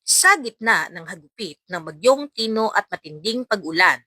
Sa gitna ng hagupit ng bagyong Tino at matinding pag-ulan,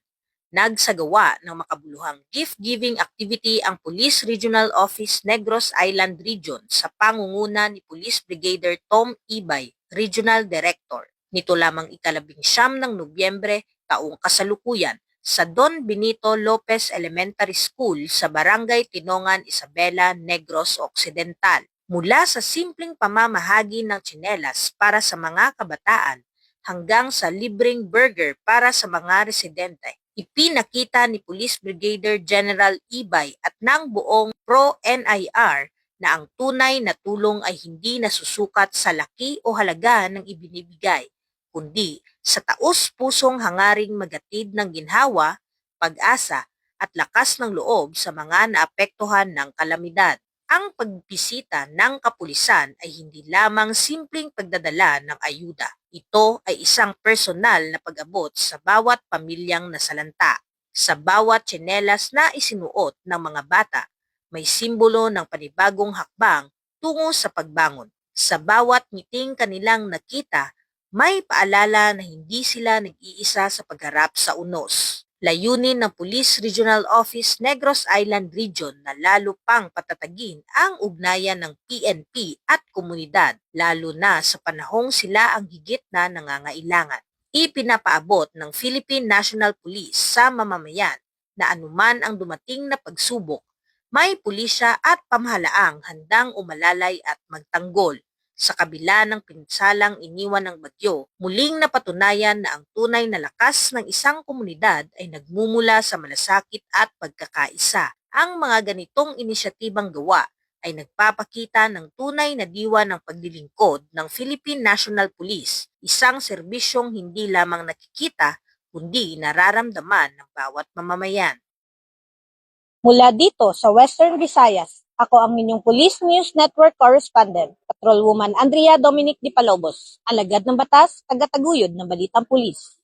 nagsagawa ng makabuluhang gift-giving activity ang Police Regional Office Negros Island Region sa pangunguna ni Police Brigadier Tom Ibay, Regional Director. Nito lamang ika-19 ng Nobyembre taong kasalukuyan sa Don Benito Lopez Elementary School sa Barangay Tinongan, Isabela, Negros Occidental. Mula sa simpleng pamamahagi ng tsinelas para sa mga kabataan hanggang sa libreng burger para sa mga residente, ipinakita ni Police Brigadier General Ibay at ng buong pro-NIR na ang tunay na tulong ay hindi nasusukat sa laki o halaga ng ibinibigay, kundi sa taos-pusong hangaring magatid ng ginhawa, pag-asa at lakas ng loob sa mga naapektuhan ng kalamidad. Ang pagbisita ng kapulisan ay hindi lamang simpleng pagdadala ng ayuda. Ito ay isang personal na pag-abot sa bawat pamilyang nasalanta. Sa bawat tsinelas na isinuot ng mga bata, may simbolo ng panibagong hakbang tungo sa pagbangon. Sa bawat ngiting kanilang nakita, may paalala na hindi sila nag-iisa sa pagharap sa unos. Layunin ng Police Regional Office Negros Island Region na lalo pang patatagin ang ugnayan ng PNP at komunidad, lalo na sa panahong sila ang higit na nangangailangan. Ipinapaabot ng Philippine National Police sa mamamayan na anuman ang dumating na pagsubok, may pulisya at pamahalaang handang umalalay at magtanggol. Sa kabila ng pinsalang iniwan ng bagyo, muling napatunayan na ang tunay na lakas ng isang komunidad ay nagmumula sa malasakit at pagkakaisa. Ang mga ganitong inisyatibang gawa ay nagpapakita ng tunay na diwa ng paglilingkod ng Philippine National Police, isang serbisyong hindi lamang nakikita kundi nararamdaman ng bawat mamamayan. Mula dito sa Western Visayas, ako ang inyong Police News Network Correspondent, Patrolwoman Andrea Dominic Di Palobos, alagad ng batas, tagataguyod ng Balitang Pulis.